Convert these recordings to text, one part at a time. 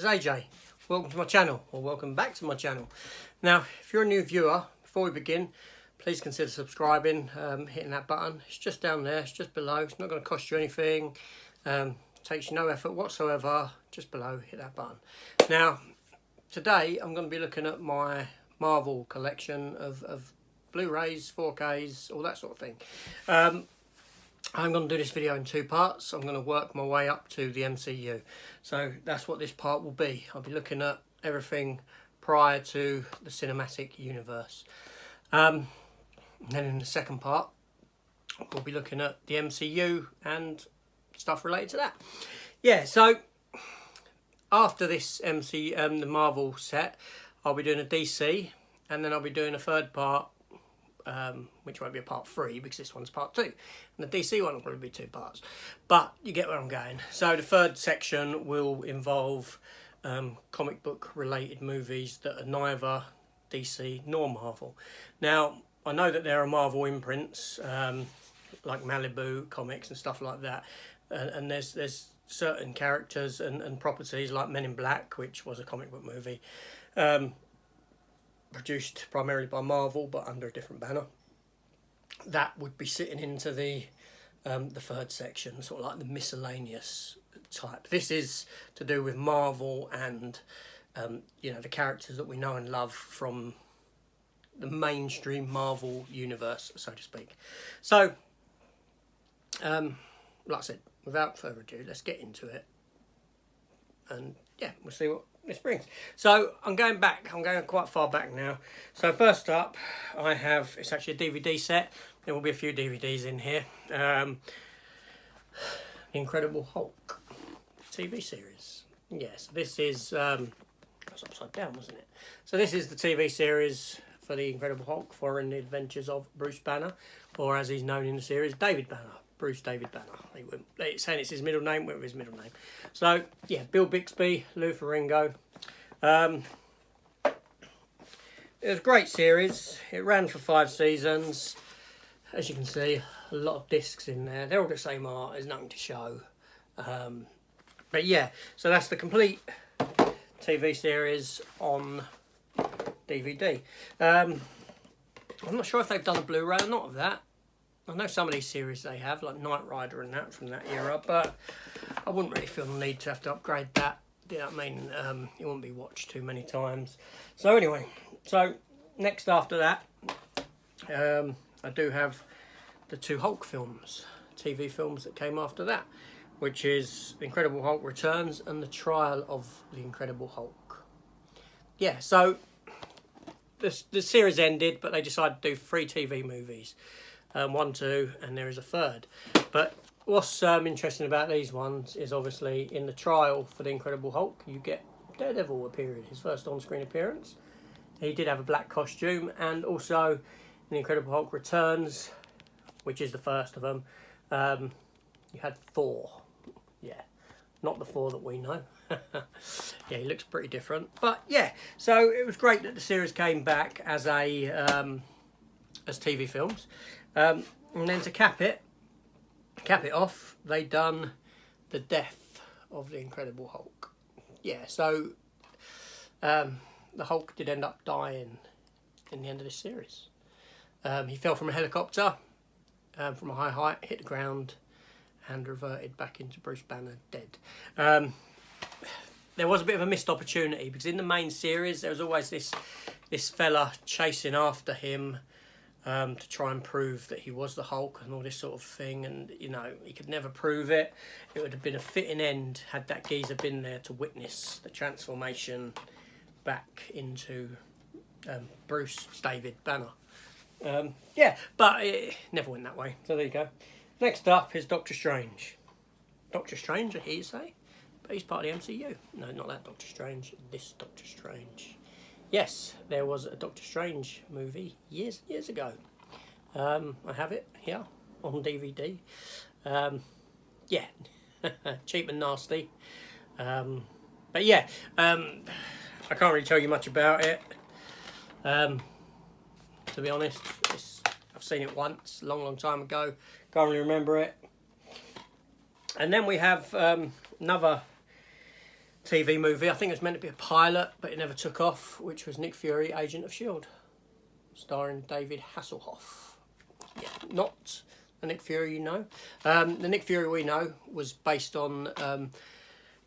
is AJ. Welcome to my channel, or welcome back to my channel. Now, if you're a new viewer, before we begin, please consider subscribing, hitting that button. It's just down there, it's just below. It's not going to cost you anything. Takes you no effort whatsoever. Just below, hit that button. Now, today I'm going to be looking at my Marvel collection of Blu-rays, 4Ks, all that sort of thing. I'm going to do this video in two parts. I'm going to work my way up to the MCU. So that's what this part will be. I'll be looking at everything prior to the cinematic universe. And then in the second part, we'll be looking at the MCU and stuff related to that. Yeah, so after this the Marvel set, I'll be doing a DC, and then I'll be doing a third part, which won't be a part 3 because this one's part 2, and the DC one will probably be 2 parts, but you get where I'm going. So the third section will involve comic book related movies that are neither DC nor Marvel. Now, I know that there are Marvel imprints like Malibu Comics and stuff like that, and there's certain characters and properties like Men in Black, which was a comic book movie, produced primarily by Marvel but under a different banner, that would be sitting into the third section, sort of like the miscellaneous type. This is to do with Marvel and you know, the characters that we know and love from the mainstream Marvel universe, so to speak. So like I said, without further ado, let's get into it, and yeah, we'll see what this brings. So I'm going quite far back now. So first up, I have, it's actually a DVD set. There will be a few DVDs in here. The Incredible Hulk TV series. Yes, this is that was upside down, wasn't it? So this is the TV series for the Incredible Hulk, following the adventures of Bruce Banner, or as he's known in the series, David Banner. Bruce David Banner. They're saying it's his middle name, went with his middle name. So yeah, Bill Bixby, Lou Ferrigno. It was a great series. It ran for 5 seasons. As you can see, a lot of discs in there. They're all the same art. There's nothing to show. But yeah, so that's the complete TV series on DVD. I'm not sure if they've done a Blu-ray or not of that. I know some of these series they have, like Knight Rider and that from that era, but I wouldn't really feel the need to have to upgrade that. You know what I mean? It wouldn't be watched too many times. So anyway, so next after that, I do have the 2 Hulk films, TV films that came after that, which is The Incredible Hulk Returns and The Trial of the Incredible Hulk. Yeah, so the series ended, but they decided to do 3 TV movies. 1, 2, and there is a third. But what's interesting about these ones is obviously in the trial for the Incredible Hulk, you get Daredevil appearing, his first on-screen appearance. He did have a black costume, and also in the Incredible Hulk Returns, which is the first of them, you had Thor. Yeah, not the Thor that we know. Yeah, he looks pretty different. But yeah, so it was great that the series came back as a as TV films. And then to cap it off, they done the death of the Incredible Hulk. Yeah, so the Hulk did end up dying in the end of this series. He fell from a helicopter from a high height, hit the ground, and reverted back into Bruce Banner dead. There was a bit of a missed opportunity because in the main series there was always this fella chasing after him to try and prove that he was the Hulk and all this sort of thing, and you know, he could never prove it. It would have been a fitting end had that geezer been there to witness the transformation back into Bruce David Banner. Yeah, but it never went that way, so there you go. Next up is Doctor Strange. Doctor Strange, I hear you say, but he's part of the MCU. No, not that Doctor Strange, this Doctor Strange. Yes, there was a Doctor Strange movie years ago. I have it here on DVD. Yeah, cheap and nasty. But yeah, I can't really tell you much about it. To be honest, I've seen it once, a long time ago. Can't really remember it. And then we have another TV movie. I think it was meant to be a pilot, but it never took off, which was Nick Fury, Agent of S.H.I.E.L.D., starring David Hasselhoff. Yeah, not the Nick Fury you know. The Nick Fury we know was based on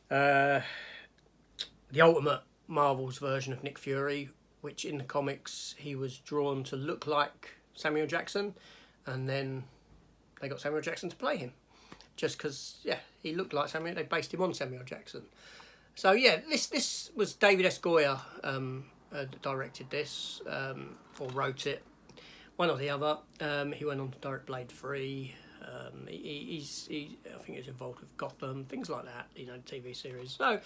the Ultimate Marvel's version of Nick Fury, which in the comics he was drawn to look like Samuel Jackson, and then they got Samuel Jackson to play him. Just because, yeah, he looked like Samuel, they based him on Samuel Jackson. So yeah, this was David S. Goyer directed this, or wrote it, one or the other. He went on to direct Blade 3. I think he was involved with Gotham, things like that, you know, TV series. So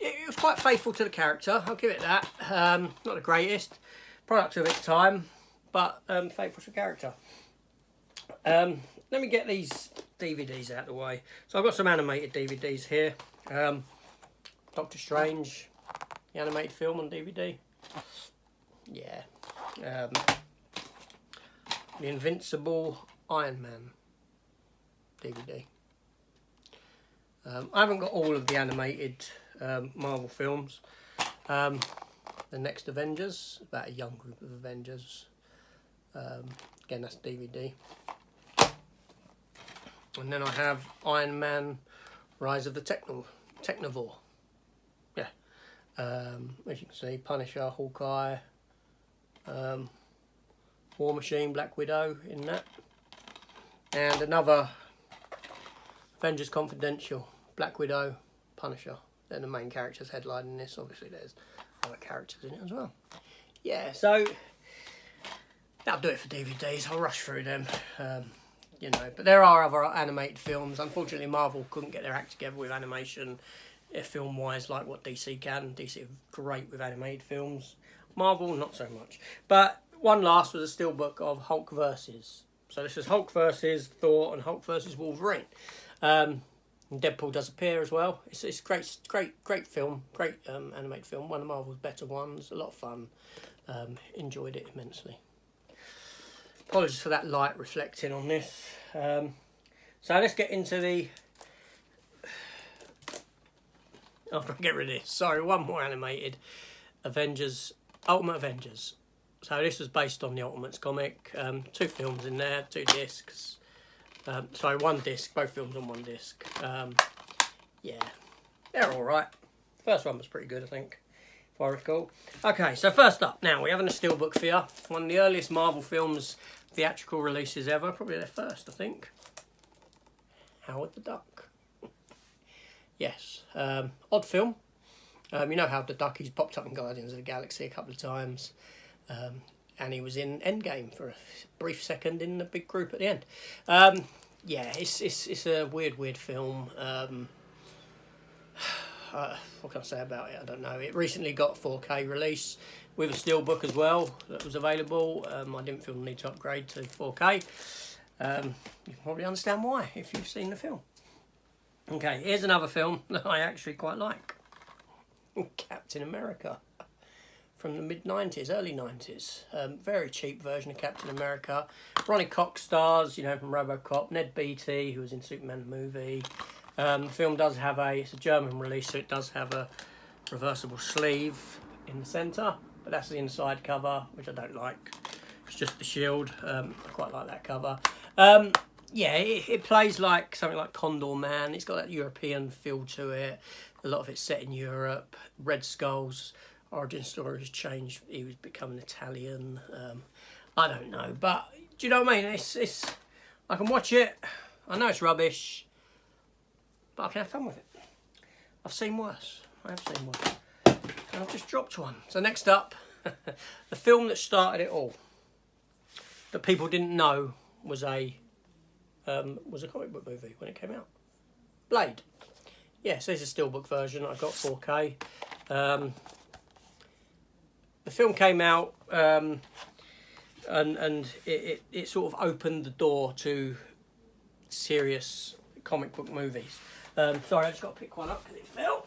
it was quite faithful to the character, I'll give it that. Not the greatest product of its time, but faithful to the character. Let me get these DVDs out of the way. So I've got some animated DVDs here. Doctor Strange, the animated film on DVD. Yeah. The Invincible Iron Man DVD. I haven't got all of the animated Marvel films. The Next Avengers, about a young group of Avengers. Again, that's DVD. And then I have Iron Man, Rise of the Technovore. Yeah. As you can see, Punisher, Hawkeye, War Machine, Black Widow in that. And another Avengers Confidential, Black Widow, Punisher. They're the main characters headlining this. Obviously there's other characters in it as well. Yeah, so that'll do it for DVDs. I'll rush through them. You know, but there are other animated films. Unfortunately, Marvel couldn't get their act together with animation, film-wise, like what DC can. DC are great with animated films. Marvel, not so much. But one last was a steelbook of Hulk versus. So this is Hulk versus Thor and Hulk versus Wolverine. And Deadpool does appear as well. It's great film, great animated film. One of Marvel's better ones. A lot of fun. Enjoyed it immensely. Apologies for that light reflecting on this. So let's get into the... I'm going to get rid of this. Sorry, one more animated. Avengers, Ultimate Avengers. So this was based on the Ultimates comic. 2 films in there, 2 discs. Sorry, 1 disc, both films on 1 disc. Yeah, they're alright. First one was pretty good, I think, if I recall. Okay, so first up, now we have a Steelbook Fear, one of the earliest Marvel films theatrical releases ever, probably their first, I think. Howard the Duck. Yes, odd film. You know Howard the Duck, he's popped up in Guardians of the Galaxy a couple of times. And he was in Endgame for a brief second in the big group at the end. Yeah, it's a weird film. What can I say about it? I don't know. It recently got 4K release with a steelbook as well that was available. I didn't feel the need to upgrade to 4K. You can probably understand why if you've seen the film. Okay, here's another film that I actually quite like. Captain America. From the mid-90s, early 90s. Very cheap version of Captain America. Ronnie Cox stars, you know, from RoboCop. Ned Beatty, who was in Superman the movie. The film does have it's a German release, so it does have a reversible sleeve in the centre. But that's the inside cover, which I don't like. It's just the shield. I quite like that cover. Yeah, it plays like something like Condor Man. It's got that European feel to it. A lot of it's set in Europe. Red Skull's origin story has changed. He was becoming Italian. I don't know, but do you know what I mean? It's I can watch it. I know it's rubbish, but I can have fun with it. I've seen worse. I have seen worse, and I've just dropped one. So next up, the film that started it all, that people didn't know was a comic book movie when it came out. Blade. Yeah, so there's a steelbook version. I got 4K. The film came out and it sort of opened the door to serious comic book movies. Sorry, I just got to pick one up because it fell.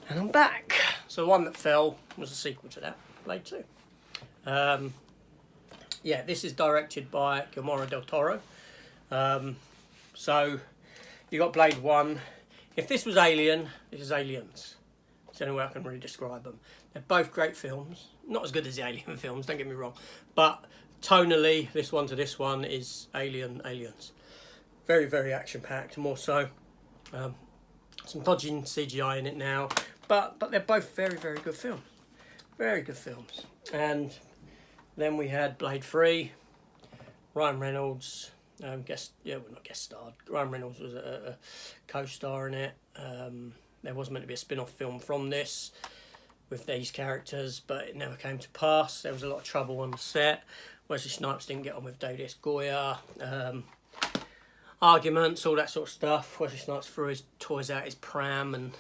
And I'm back. So the one that fell was a sequel to that, Blade 2. Yeah, this is directed by Guillermo del Toro. So you got Blade 1. If this was Alien, this is Aliens. It's the only way I can really describe them. They're both great films. Not as good as the Alien films, don't get me wrong. But tonally, this one to this one is Aliens. Very, very action-packed, more so. Some dodging CGI in it now. But they're both very, very good films. Very good films. And then we had Blade 3. Ryan Reynolds, not guest starred. Ryan Reynolds was a co-star in it. There was meant to be a spin-off film from this with these characters, but it never came to pass. There was a lot of trouble on the set. Wesley Snipes didn't get on with David S. Goya. Arguments, all that sort of stuff. Wesley Snipes threw his toys out his pram and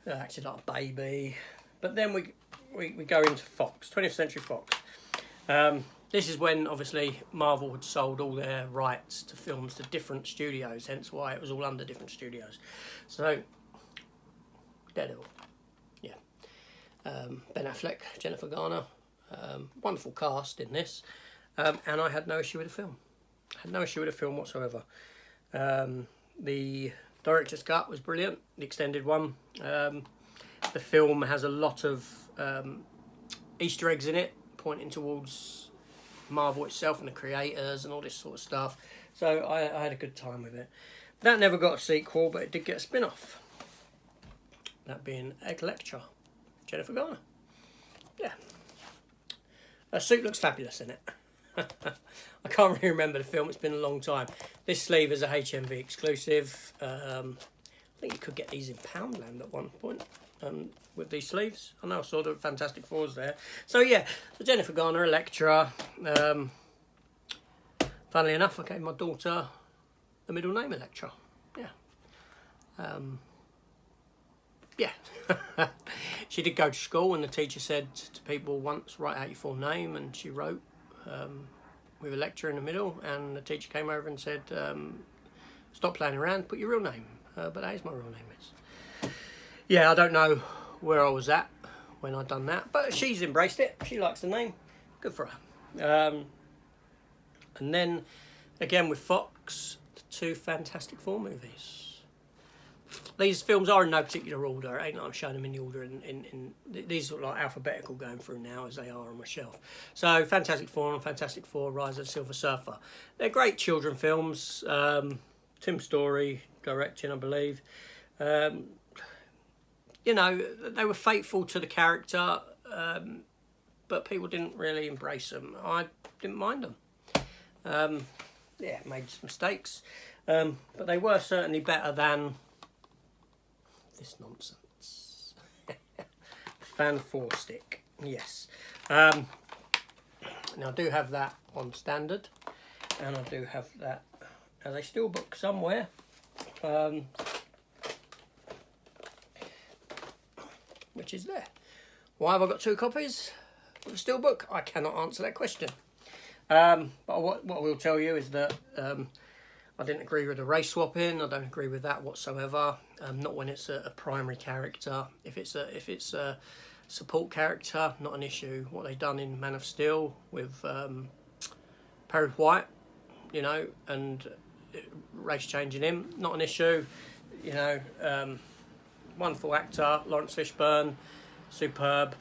acted like a baby. But then we go into Fox, 20th Century Fox. This is when, obviously, Marvel had sold all their rights to films to different studios, hence why it was all under different studios. So, Daredevil, yeah. Ben Affleck, Jennifer Garner, wonderful cast in this. And I had no issue with the film. I had no issue with the film whatsoever. The director's cut was brilliant, the extended one. The film has a lot of Easter eggs in it, pointing towards Marvel itself and the creators and all this sort of stuff. So I had a good time with it. That never got a sequel, but it did get a spin-off. That being Electra, Jennifer Garner. Yeah. Her suit looks fabulous in it. I can't really remember the film, it's been a long time. This sleeve is a HMV exclusive. I think you could get these in Poundland at one point. With these sleeves. I know I saw the Fantastic Fours there. So yeah, so Jennifer Garner, Electra. Funnily enough, I gave my daughter the middle name Electra. Yeah. Yeah. She did go to school and the teacher said to people once, write out your full name, and she wrote with Electra in the middle, and the teacher came over and said, stop playing around, put your real name. But that is my real name, is. Yeah, I don't know where I was at when I'd done that, but she's embraced it. She likes the name. Good for her. And then again with Fox, the 2 Fantastic Four movies. These films are in no particular order. It ain't like I'm showing them in the order. These are like alphabetical going through now as they are on my shelf. So Fantastic Four and Fantastic Four: Rise of the Silver Surfer. They're great children films. Tim Story directing, I believe. You know, they were faithful to the character, but people didn't really embrace them. I didn't mind them. Yeah, made some mistakes, but they were certainly better than this nonsense. Fan 4 stick, yes. Now I do have that on standard, and I do have that as a steelbook somewhere. Which is there. Why have I got 2 copies of the steelbook? I cannot answer that question. But what I will tell you is that I didn't agree with the race swapping. I don't agree with that whatsoever. Not when it's a primary character. If it's a support character, not an issue. What they've done in Man of Steel with Perry White, you know, and race changing him, not an issue. You know, wonderful actor, Lawrence Fishburne, superb.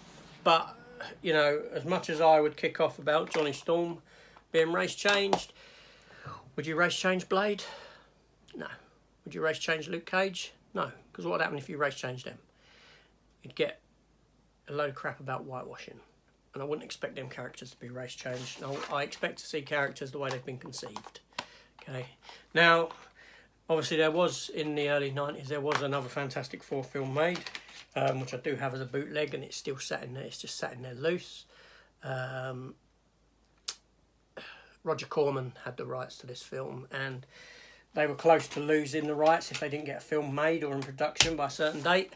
But, you know, as much as I would kick off about Johnny Storm being race changed, would you race change Blade? No. Would you race change Luke Cage? No. Because what would happen if you race changed them? You'd get a load of crap about whitewashing. And I wouldn't expect them characters to be race changed. No, I expect to see characters the way they've been conceived. Okay. Now, obviously there was, in the early 90s, there was another Fantastic Four film made, which I do have as a bootleg, and it's still sat in there. It's just sat in there loose. Roger Corman had the rights to this film, and they were close to losing the rights if they didn't get a film made or in production by a certain date.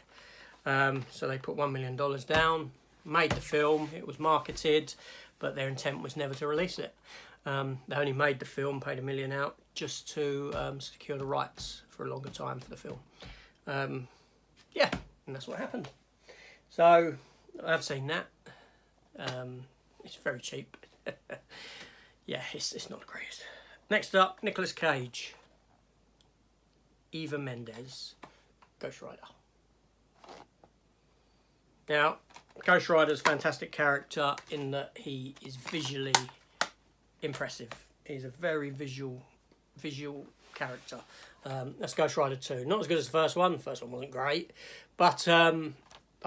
So they put $1 million down, made the film, it was marketed, but their intent was never to release it. They only made the film, paid $1 million out, just to secure the rights for a longer time for the film. Yeah, and that's what happened. So I've seen that. It's very cheap. Yeah, it's not the greatest. Next up, Nicolas Cage. Eva Mendes. Ghost Rider. Now, Ghost Rider's a fantastic character in that he is visually impressive. He's a very visual character. That's Ghost Rider 2. Not as good as the first one. The first one wasn't great, but I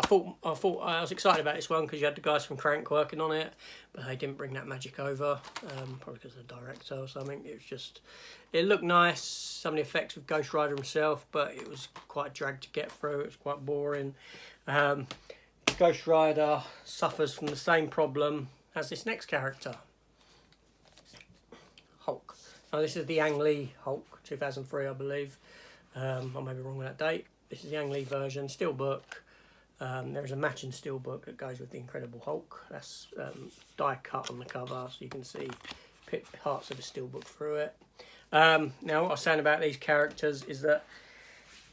thought I was excited about this one because you had the guys from Crank working on it, but they didn't bring that magic over. Probably because of the director or something. It looked nice. Some of the effects with Ghost Rider himself, but it was quite a drag to get through. It was quite boring. Ghost Rider suffers from the same problem as this next character, Hulk. Now this is the Ang Lee Hulk, 2003 I believe. I may be wrong with that date. This is the Ang Lee version, Steelbook. There is a matching Steelbook that goes with the Incredible Hulk. That's die cut on the cover, so you can see parts of the Steelbook through it. Now what I was saying about these characters is that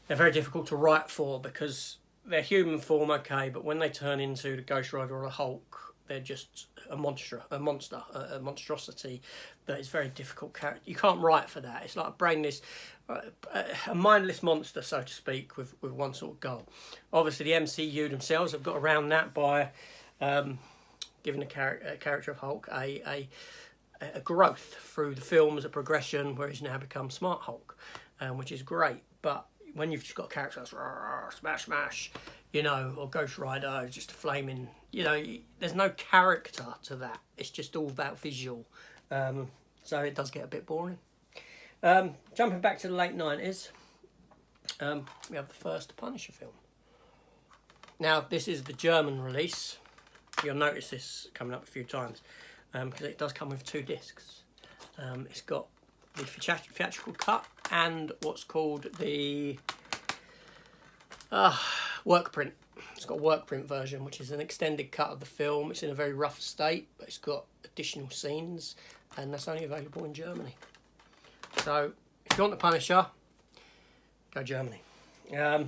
they're very difficult to write for because they're human form, okay, but when they turn into the Ghost Rider or the Hulk, they're just a monstrosity that is very difficult character. You can't write for that. It's like a mindless monster, so to speak, with one sort of goal. Obviously, the MCU themselves have got around that by giving the character of Hulk a growth through the films, a progression where he's now become Smart Hulk, which is great. But when you've just got characters smash smash, you know, or Ghost Rider is just a flaming, you know, there's no character to that. It's just all about visual, so it does get a bit boring. Jumping back to the late 90s, we have the first Punisher film. Now this is the German release. You'll notice this coming up a few times because it does come with 2 discs. It's got the theatrical cut and what's called the work print. It's got a work print version, which is an extended cut of the film. It's in a very rough state, but it's got additional scenes, and that's only available in Germany. So if you want the Punisher, go Germany. Yeah.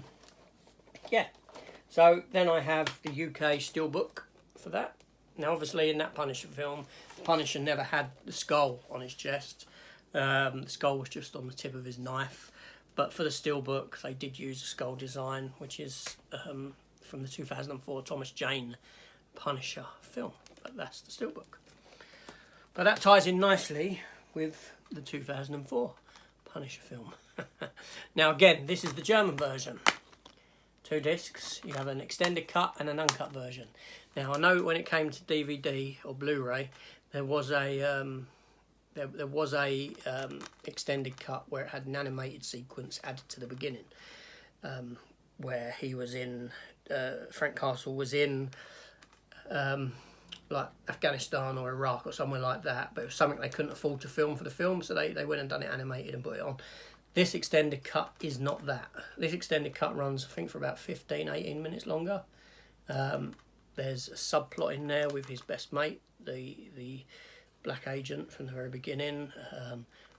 So then I have the UK Steelbook for that. Now obviously in that Punisher film, the Punisher never had the skull on his chest. The skull was just on the tip of his knife. But for the Steelbook, they did use a skull design, which is from the 2004 Thomas Jane Punisher film. But that's the Steelbook. But that ties in nicely with the 2004 Punisher film. Now again, this is the German version. 2 discs. You have an extended cut and an uncut version. Now I know when it came to DVD or Blu-ray, there was a extended cut where it had an animated sequence added to the beginning, where he was in Frank Castle was in like Afghanistan or Iraq or somewhere like that, but it was something they couldn't afford to film for the film, so they went and done it animated and put it on. This extended cut is not that. This extended cut runs, I think, for about 15-18 minutes longer. There's a subplot in there with his best mate, the black agent from the very beginning,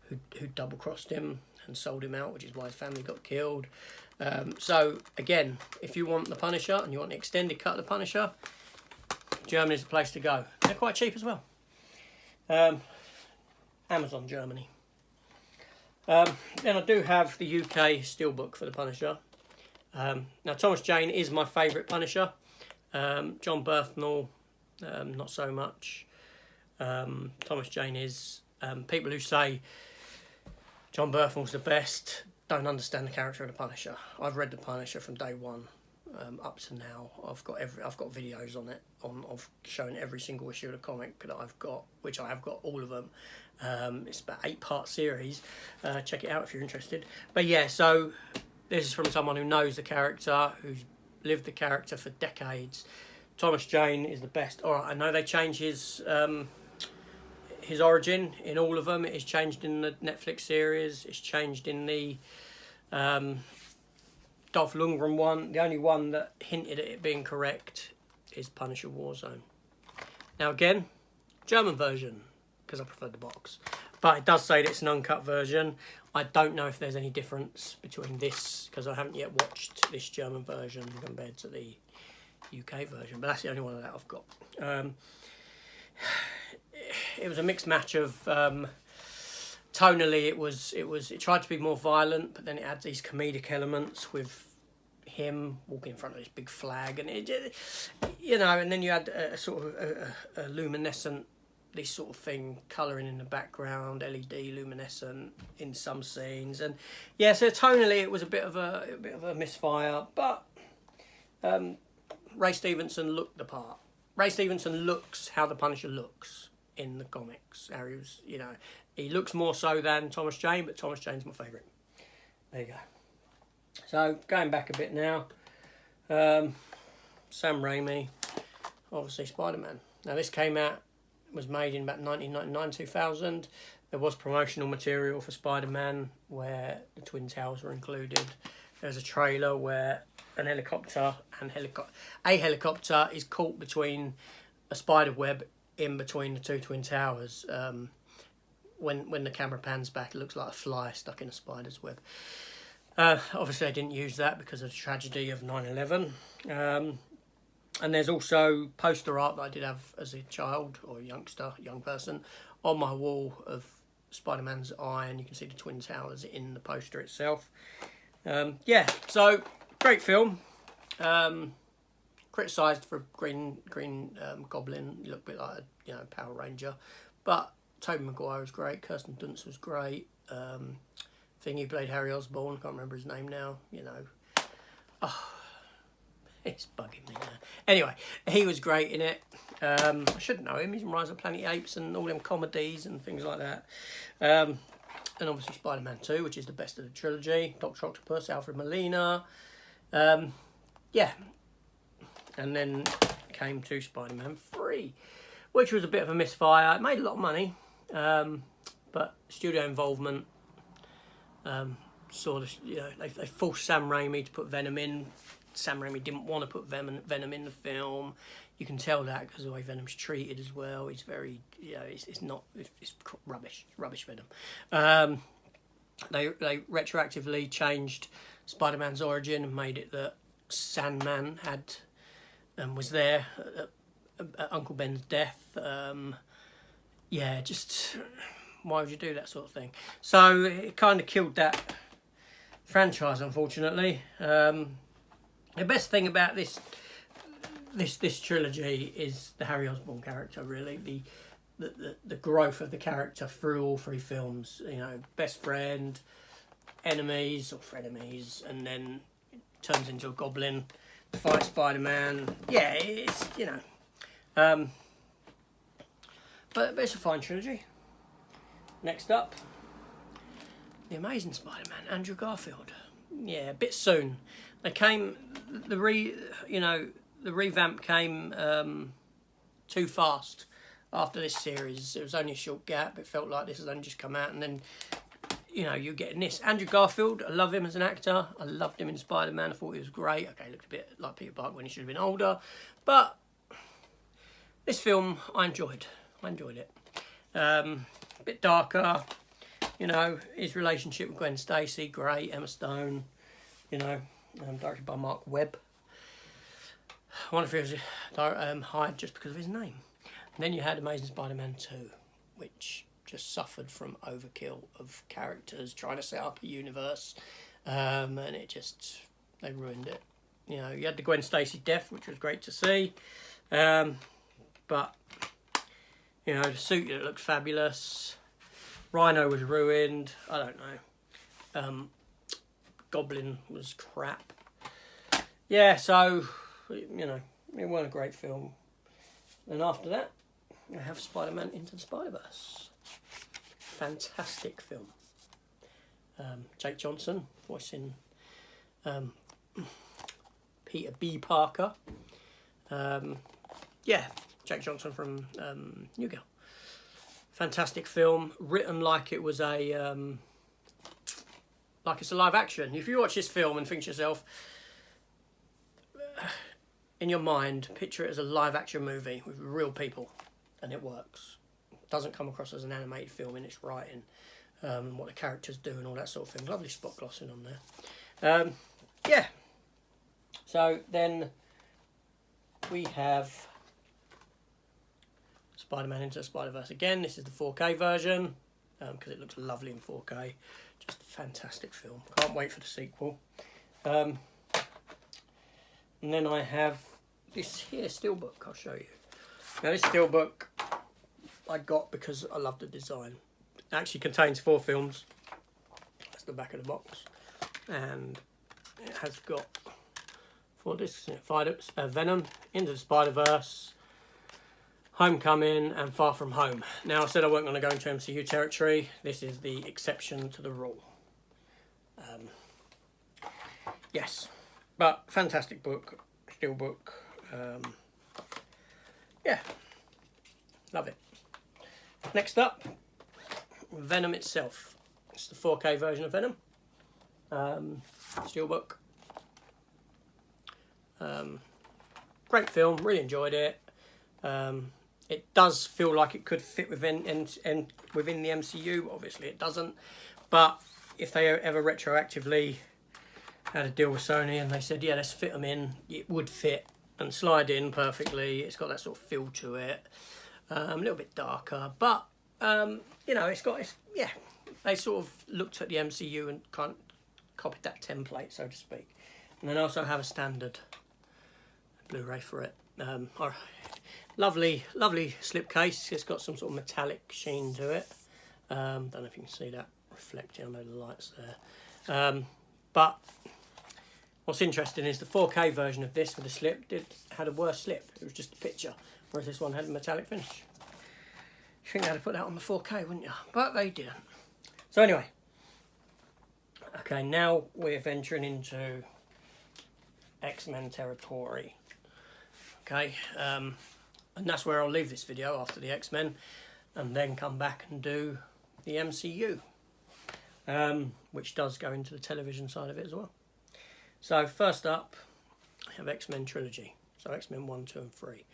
who double-crossed him and sold him out, which is why his family got killed. So, again, if you want the Punisher and you want the extended cut of the Punisher, Germany's the place to go. They're quite cheap as well. Amazon Germany. Then I do have the UK Steelbook for the Punisher. Now, Thomas Jane is my favourite Punisher. John Berthnell, not so much. Thomas Jane is. People who say John Berthnell's the best don't understand the character of the Punisher. I've read the Punisher from day one up to now. I've got videos on it of showing every single issue of the comic that I've got, which I have got all of them. It's about 8-part series. Check it out if you're interested. But yeah, so this is from someone who knows the character, who's lived the character for decades. Thomas Jane is the best. All right, I know they changed his origin in all of them. It is changed in the Netflix series. It's changed in the Dolph Lundgren one. The only one that hinted at it being correct is Punisher Warzone. Now again, German version, because I preferred the box. But it does say that it's an uncut version. I don't know if there's any difference between this, because I haven't yet watched this German version compared to the UK version. But that's the only one that I've got. It was a mixed match of tonally. It tried to be more violent, but then it had these comedic elements with him walking in front of this big flag, and it, you know, and then you had a sort of a luminescent, this sort of thing, colouring in the background, LED luminescent in some scenes, and yeah, so tonally it was a bit of a misfire, but Ray Stevenson looked the part. Ray Stevenson looks how the Punisher looks in the comics. How he was, you know, he looks more so than Thomas Jane, but Thomas Jane's my favourite. There you go. So going back a bit now, Sam Raimi, obviously Spider-Man. Now this came out, was made in about 1999, 2000. There was promotional material for Spider-Man where the Twin Towers were included. There's a trailer where a helicopter is caught between a spider web in between the two Twin Towers. When the camera pans back, it looks like a fly stuck in a spider's web. Obviously, I didn't use that because of the tragedy of 9/11. And there's also poster art that I did have as a child or a young person, on my wall of Spider-Man's eye, and you can see the Twin Towers in the poster itself. Yeah, so great film. Criticised for Green Goblin, he looked a bit like a Power Ranger, but Tobey Maguire was great. Kirsten Dunst was great. He played Harry Osborn. Can't remember his name now. It's bugging me now. Anyway, he was great in it. I should know him. He's in Rise of Planet of the Apes and all them comedies and things like that. And obviously Spider-Man 2, which is the best of the trilogy. Dr. Octopus, Alfred Molina. Yeah. And then came to Spider-Man 3, which was a bit of a misfire. It made a lot of money, but studio involvement sort of, they forced Sam Raimi to put Venom in. Sam Raimi didn't want to put Venom in the film. You can tell that because of the way Venom's treated as well. It's very, it's rubbish Venom. They retroactively changed Spider-Man's origin and made it that Sandman was there at Uncle Ben's death. Just why would you do that sort of thing? So it kind of killed that franchise, unfortunately. The best thing about this trilogy is the Harry Osborn character. Really, the growth of the character through all three films. Best friend, enemies or frenemies, and then turns into a goblin, fights Spider-Man. Yeah, it's but it's a fine trilogy. Next up, the Amazing Spider-Man, Andrew Garfield. Yeah, a bit soon. They came, the revamp came too fast after this series. It was only a short gap. It felt like this has only just come out, and then you're getting this. Andrew Garfield, I love him as an actor. I loved him in Spider-Man. I thought he was great. Okay, he looked a bit like Peter Parker when he should have been older, but this film I enjoyed it. A bit darker. His relationship with Gwen Stacy, great. Emma Stone, directed by Mark Webb. I wonder if he was hired just because of his name. And then you had Amazing Spider-Man 2, which just suffered from overkill of characters trying to set up a universe, and they ruined it. You had the Gwen Stacy death, which was great to see, but the suit, it looked fabulous. Rhino was ruined. I don't know. Goblin was crap. Yeah, so it wasn't a great film. And after that, I have Spider-Man Into the Spider-Verse. Fantastic film. Jake Johnson voicing Peter B. Parker. Jake Johnson from New Girl. Fantastic film, written like it was like it's a live action. If you watch this film and think to yourself, in your mind, picture it as a live action movie with real people, and it works. It doesn't come across as an animated film in its writing, what the characters do and all that sort of thing. Lovely spot glossing on there. So then we have Spider-Man Into the Spider-Verse again. This is the 4K version because it looks lovely in 4K. Just a fantastic film. Can't wait for the sequel. And then I have this here Steelbook, I'll show you. Now this Steelbook I got because I love the design. It actually contains 4 films. That's the back of the box. And it has got 4 discs in it. Venom, Into the Spider-Verse, Homecoming and Far From Home. Now I said I wasn't going to go into MCU territory. This is the exception to the rule. Yes, but fantastic book, Steelbook. Yeah, love it. Next up, Venom itself. It's the 4K version of Venom. Steelbook. Great film, really enjoyed it. It does feel like it could fit within the MCU, but obviously it doesn't. But if they ever retroactively had a deal with Sony and they said, yeah, let's fit them in, it would fit and slide in perfectly. It's got that sort of feel to it. A little bit darker, but you know, yeah. They sort of looked at the MCU and kind of copied that template, so to speak. And then I also have a standard Blu-ray for it. Lovely slipcase. It's got some sort of metallic sheen to it. Don't know if you can see that reflecting. I know the light's there. But what's interesting is the 4K version of this with the slip had a worse slip. It was just a picture, whereas this one had a metallic finish. You think they'd have put that on the 4K, wouldn't you? But they didn't. So anyway, okay, now we're venturing into X-Men territory. Okay, and that's where I'll leave this video after the X-Men, and then come back and do the MCU, which does go into the television side of it as well. So first up, I have XMen Trilogy. So X-Men 1, 2 and 3.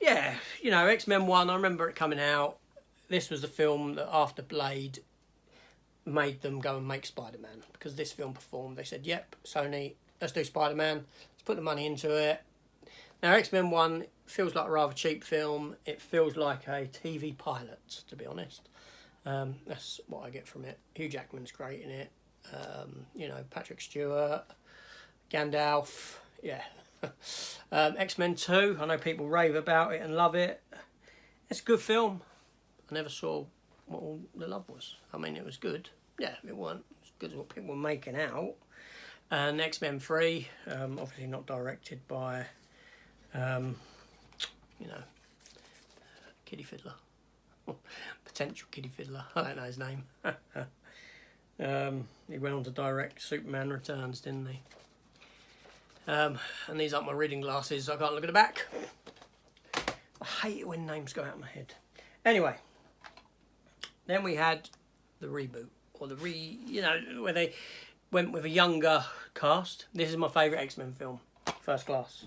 Yeah, you know, X-Men 1, I remember it coming out. This was the film that after Blade made them go and make Spider-Man, because this film performed. They said, yep, Sony, let's do Spider-Man. Let's put the money into it. Now, X-Men 1 feels like a rather cheap film. It feels like a TV pilot, to be honest. That's what I get from it. Hugh Jackman's great in it. You know, Patrick Stewart, Gandalf, yeah. X-Men 2, I know people rave about it and love it. It's a good film. I never saw what all the love was. I mean, it was good. Yeah, it wasn't as good as what people were making out. And X-Men 3, obviously not directed by, you know, Kiddie Fiddler. Potential Kiddie Fiddler. I don't know his name. He went on to direct Superman Returns, didn't he? And these aren't my reading glasses, so I can't look at the back. I hate it when names go out of my head. Anyway, then we had the reboot, or you know, where they went with a younger cast. This is my favourite X-Men film, First Class.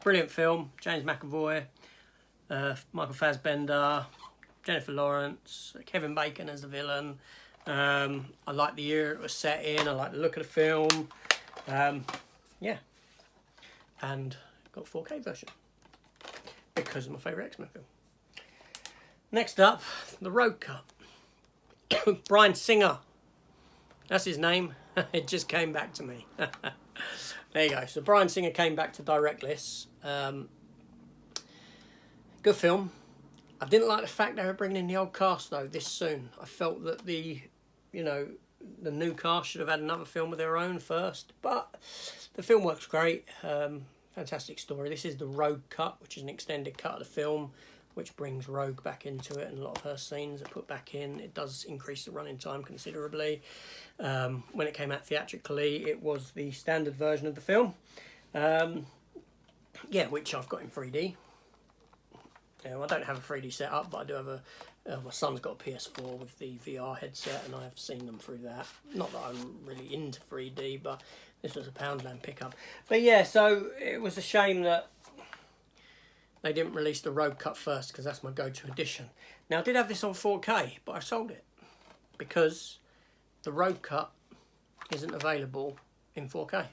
Brilliant film. James McAvoy, Michael Fassbender, Jennifer Lawrence, Kevin Bacon as the villain. I like the year it was set in. I like the look of the film. Yeah, and got a 4K version because of my favourite X-Men film. Next up, the Road Cut. Bryan Singer. That's his name. It just came back to me. There you go. So Bryan Singer came back to direct this. Good film. I didn't like the fact they were bringing in the old cast though this soon. I felt that the new cast should have had another film of their own first. But the film works great. Fantastic story. This is the Road Cut, which is an extended cut of the film, which brings Rogue back into it, and a lot of her scenes are put back in. It does increase the running time considerably. When it came out theatrically, it was the standard version of the film. Yeah, which I've got in 3D. I don't have a 3D setup, but I do have my son's got a PS4 with the VR headset, and I have seen them through that. Not that I'm really into 3D, but this was a Poundland pickup. But yeah, so it was a shame that they didn't release the Road Cut first, because that's my go-to edition. Now, I did have this on 4K, but I sold it because the Road Cut isn't available in 4K.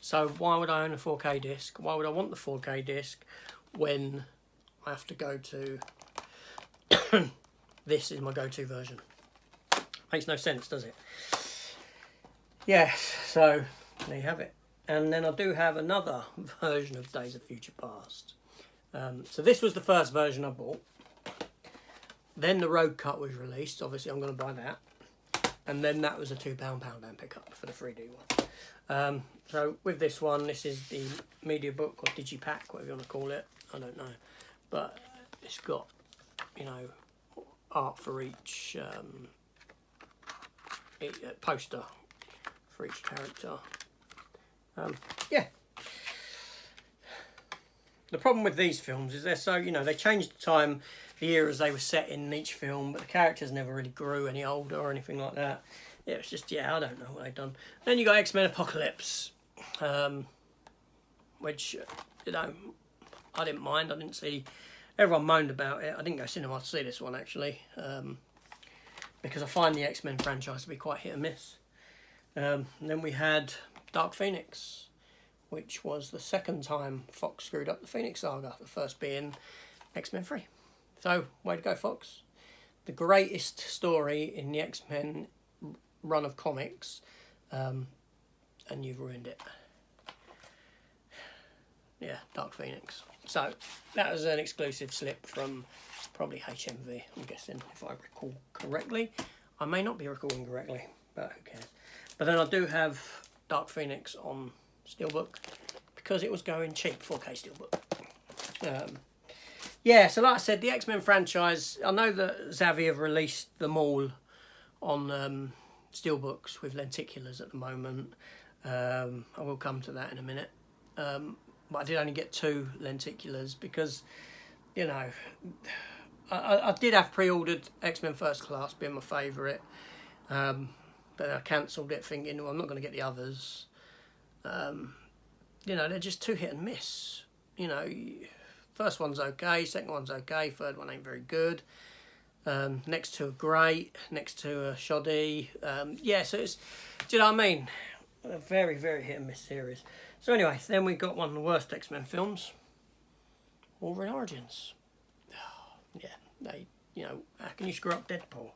So why would I own a 4K disc? Why would I want the 4K disc when I have to go to... This is my go-to version. Makes no sense, does it? Yes, so there you have it. And then I do have another version of Days of Future Past. So this was the first version I bought. Then the Road Cut was released. Obviously, I'm going to buy that. And then that was a £2 Poundland pickup for the 3D one. So with this one, this is the media book or digipack, whatever you want to call it. I don't know. But it's got, you know, art for each poster for each character. Yeah. The problem with these films is they're so, you know, they changed the time, the eras they were set in each film, but the characters never really grew any older or anything like that. Yeah, it's just, yeah, I don't know what they've done. Then you got X-Men Apocalypse, which, you know, I didn't mind. I didn't see, everyone moaned about it. I didn't go cinema to see this one, actually, because I find the X-Men franchise to be quite hit and miss. Then we had Dark Phoenix, which was the second time Fox screwed up the Phoenix saga, the first being X-Men 3. So, way to go, Fox. The greatest story in the X-Men run of comics, and you've ruined it. Yeah, Dark Phoenix. So, that was an exclusive slip from probably HMV, I'm guessing, if I recall correctly. I may not be recalling correctly, but who cares. But then I do have Dark Phoenix on Steelbook because it was going cheap, 4K Steelbook. Yeah, so like I said, the X-Men franchise, I know that Xavier have released them all on Steelbooks with lenticulars at the moment. I will come to that in a minute. But I did only get 2 lenticulars because, you know, I did have pre-ordered X-Men First Class being my favourite. But I cancelled it thinking, well, I'm not going to get the others. You know, they're just too hit and miss. You know, first one's okay, second one's okay, third one ain't very good. Next two are great, next two are shoddy. Yeah, so it's, do you know what I mean? A very, very hit and miss series. So anyway, then we got one of the worst X-Men films, Wolverine Origins. Yeah, they, you know, how can you screw up Deadpool?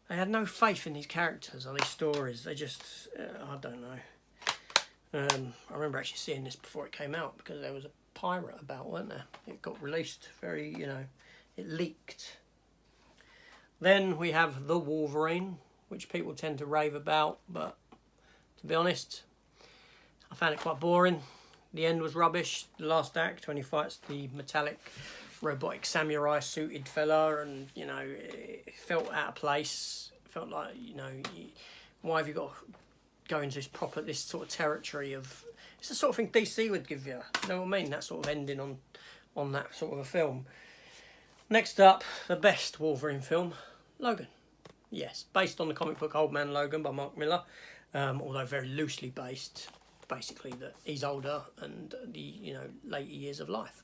They had no faith in these characters or these stories. They just, I don't know. I remember actually seeing this before it came out because there was a pirate about, weren't there? It got released very, you know, it leaked. Then we have The Wolverine, which people tend to rave about, but to be honest, I found it quite boring. The end was rubbish. The last act, when he fights the metallic robotic samurai suited fella, and you know, it felt out of place. It felt like, you know, why have you got to go into this sort of territory of, it's the sort of thing DC would give you, you know what I mean, that sort of ending on that sort of a film. Next up, the best Wolverine film, Logan. Yes, based on the comic book Old Man Logan by Mark Millar, although very loosely based, basically that he's older and the, you know, later years of life.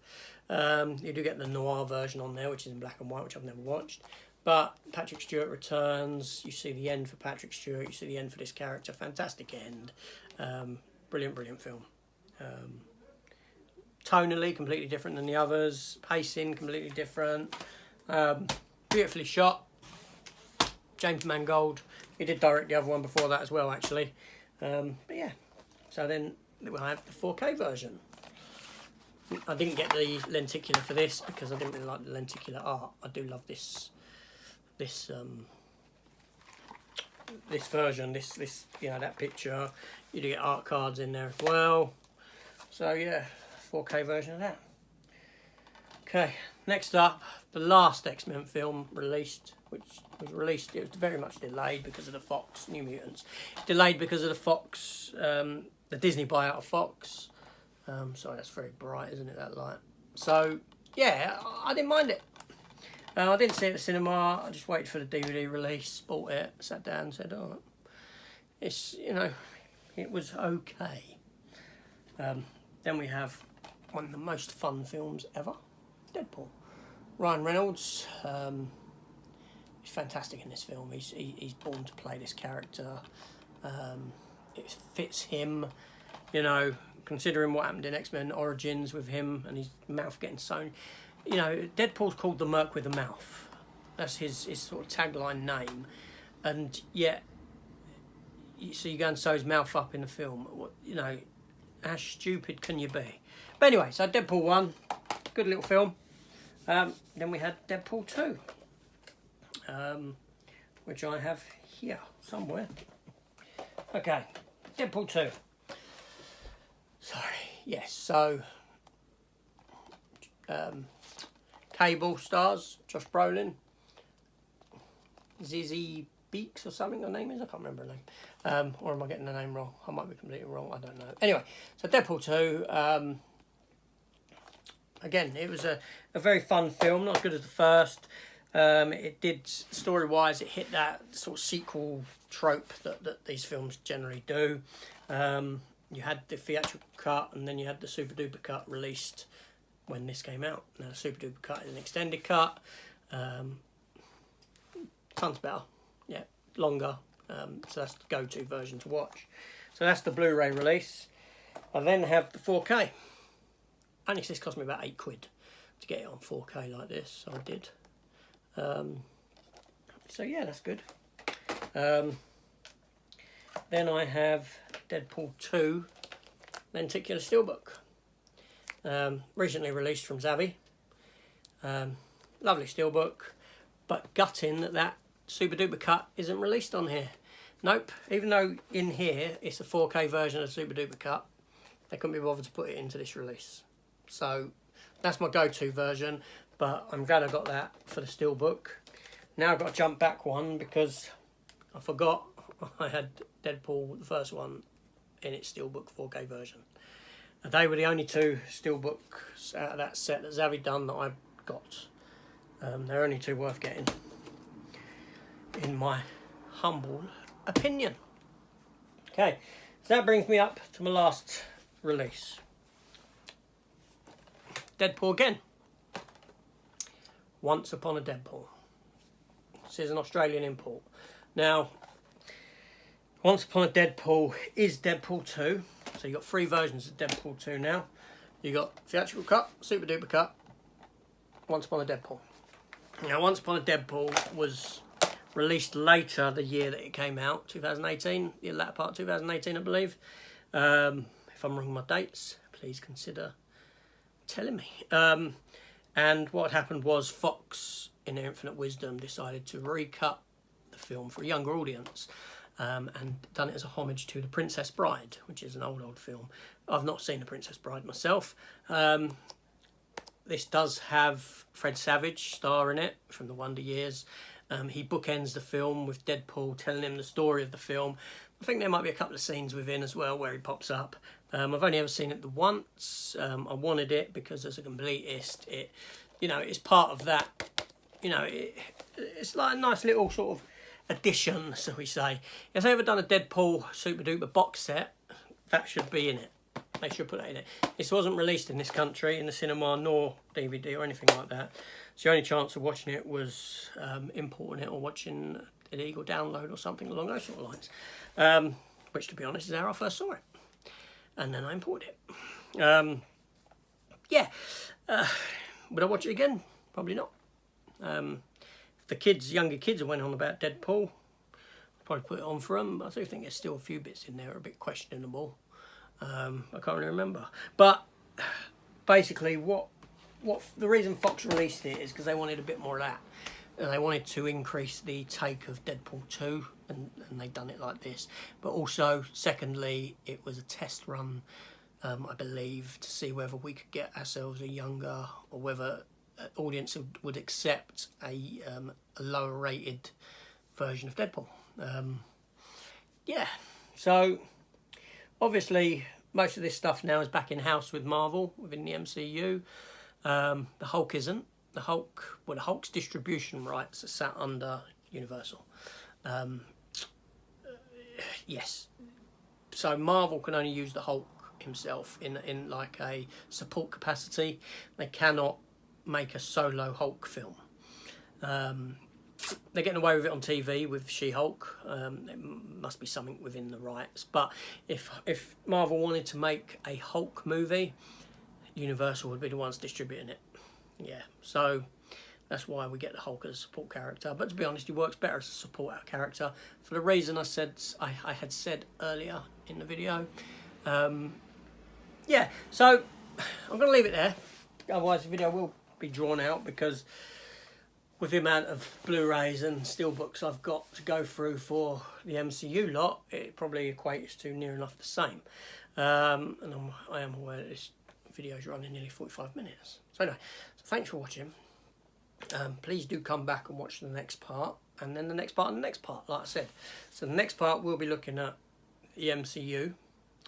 You do get the noir version on there, which is in black and white, which I've never watched. But Patrick Stewart returns. You see the end for Patrick Stewart. You see the end for this character. Fantastic end. Brilliant, brilliant film. Tonally, completely different than the others. Pacing, completely different. Beautifully shot. James Mangold. He did direct the other one before that as well, actually. But yeah. So then we'll have the 4K version. I didn't get the lenticular for this because I didn't really like the lenticular art. I do love this version, this you know, that picture. You do get art cards in there as well. So yeah, 4K version of that. Okay, next up, the last X-Men film released, which was released, it was very much delayed because of the Fox, New Mutants. Delayed because of the Fox, the Disney buyout of Fox. Sorry, that's very bright, isn't it, that light? So, yeah, I didn't mind it. I didn't see it at the cinema. I just waited for the DVD release, bought it, sat down and said, oh, it's, you know, it was okay. Then we have one of the most fun films ever, Deadpool. Ryan Reynolds, he's fantastic in this film. He's born to play this character. It fits him, you know, considering what happened in X-Men Origins with him and his mouth getting sewn. You know, Deadpool's called the Merc with a Mouth. That's his sort of tagline name. And yet, so you go and sew his mouth up in the film. You know, How stupid can you be? But anyway, so Deadpool 1, good little film. Then we had Deadpool 2, which I have here somewhere. Okay, Deadpool 2. Sorry, yes, so Cable stars, Josh Brolin, Zazie Beetz or something her name is, I can't remember her name. Or am I getting the name wrong? I might be completely wrong, I don't know. Anyway, so Deadpool 2, again, it was a very fun film, not as good as the first. It did, story-wise, it hit that sort of sequel trope that these films generally do. You had the theatrical cut, and then you had the super duper cut released when this came out. Now the super duper cut is an extended cut. Tons better, yeah, longer. So that's the go-to version to watch. So that's the Blu-ray release. I then have the 4K. Only this cost me about £8 to get it on 4K like this, so I did. So yeah, that's good. Then I have Deadpool 2 Lenticular Steelbook. Recently released from Zavvi. Lovely steelbook, but gutting that super duper cut isn't released on here. Nope, even though in here it's a 4K version of super duper cut, they couldn't be bothered to put it into this release. So that's my go-to version, but I'm glad I got that for the steelbook. Now I've got to jump back one because I forgot I had Deadpool, the first one, in its steelbook 4K version. And they were the only two steelbooks out of that set that Zavvi done that I got. They're only two worth getting, in my humble opinion. Okay, so that brings me up to my last release. Deadpool again. Once Upon a Deadpool. This is an Australian import. Now, Once Upon a Deadpool is Deadpool 2. So you've got three versions of Deadpool 2 now. You've got theatrical cut, super duper cut, Once Upon a Deadpool. Now, Once Upon a Deadpool was released later the year that it came out, 2018, the latter part of 2018, I believe. If I'm wrong with my dates, please consider telling me. And what happened was Fox, in their infinite wisdom, decided to recut the film for a younger audience. And done it as a homage to The Princess Bride, which is an old film. I've not seen The Princess Bride myself. This does have Fred Savage star in it from the Wonder Years. He bookends the film with Deadpool telling him the story of the film. I think there might be a couple of scenes within as well where he pops up. I've only ever seen it the once. I wanted it because as a completist, it's part of that. It's like a nice little sort of addition, so we say. If they've ever done a Deadpool super duper box set, that should be in it. They should put that in it. This wasn't released in this country in the cinema nor DVD or anything like that. So the only chance of watching it was importing it or watching an illegal download or something along those sort of lines. Which, to be honest, is how I first saw it. And then I imported it. Would I watch it again? Probably not. The younger kids who went on about Deadpool, I'd probably put it on for them. I do think there's still a few bits in there that are a bit questionable. I can't really remember. But basically, what the reason Fox released it is because they wanted a bit more of that. And they wanted to increase the take of Deadpool 2, and they've done it like this. But also, secondly, it was a test run, I believe, to see whether we could get ourselves a younger, or whether audience would accept a lower rated version of Deadpool. So obviously most of this stuff now is back in house with Marvel within the MCU. The Hulk isn't. The Hulk's distribution rights are sat under Universal. Yes. So Marvel can only use the Hulk himself in like a support capacity. They cannot make a solo Hulk film. They're getting away with it on TV with She-Hulk. It must be something within the rights. But if Marvel wanted to make a Hulk movie, Universal would be the ones distributing it. Yeah, so that's why we get the Hulk as a support character. But to be honest, he works better as a support character for the reason I had said earlier in the video. yeah, so I'm going to leave it there. Otherwise the video will be drawn out, because with the amount of Blu-rays and Steelbooks I've got to go through for the MCU lot, it probably equates to near enough the same. And I am aware that this video is running nearly 45 minutes. So anyway, so thanks for watching. Please do come back and watch the next part, and then the next part and the next part, like I said. So the next part we'll be looking at the MCU.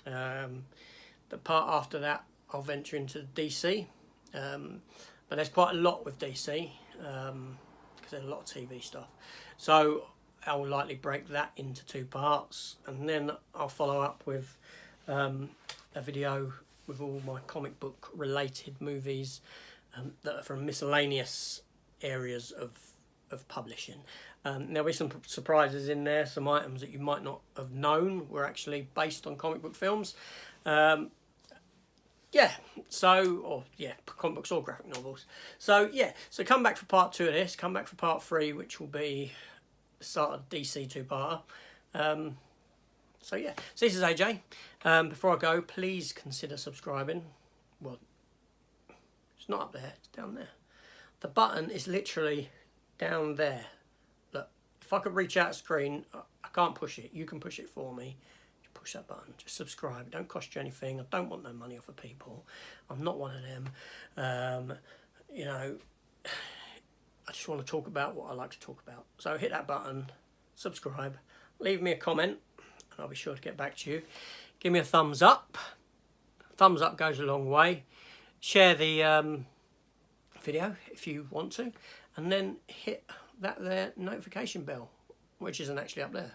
The part after that I'll venture into DC. But there's quite a lot with DC, because there's a lot of TV stuff. So I'll likely break that into 2 parts, and then I'll follow up with a video with all my comic book related movies that are from miscellaneous areas of publishing. There'll be some surprises in there, some items that you might not have known were actually based on comic book films. Yeah, so, or yeah, comic books or graphic novels. So yeah, so come back for part 2 of this, come back for part 3, which will be the start of DC 2-parter. So yeah, so this is AJ. Before I go, please consider subscribing. Well, it's not up there, it's down there. The button is literally down there. Look, if I could reach out a screen, I can't push it. You can push it for me. Push that button, just subscribe. It don't cost you anything. I don't want no money off of people. I'm not one of them. You know, I just want to talk about what I like to talk about. So hit that button, subscribe, leave me a comment, and I'll be sure to get back to you. Give me a thumbs up. Thumbs up goes a long way. Share the video if you want to, and then hit that there notification bell, which isn't actually up there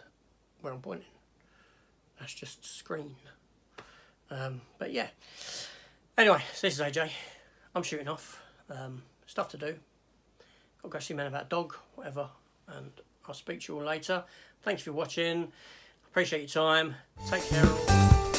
where I'm pointing. That's just screen. But yeah. Anyway, so this is AJ. I'm shooting off. Stuff to do. I'll go see Man About Dog, whatever. And I'll speak to you all later. Thanks for watching. Appreciate your time. Take care.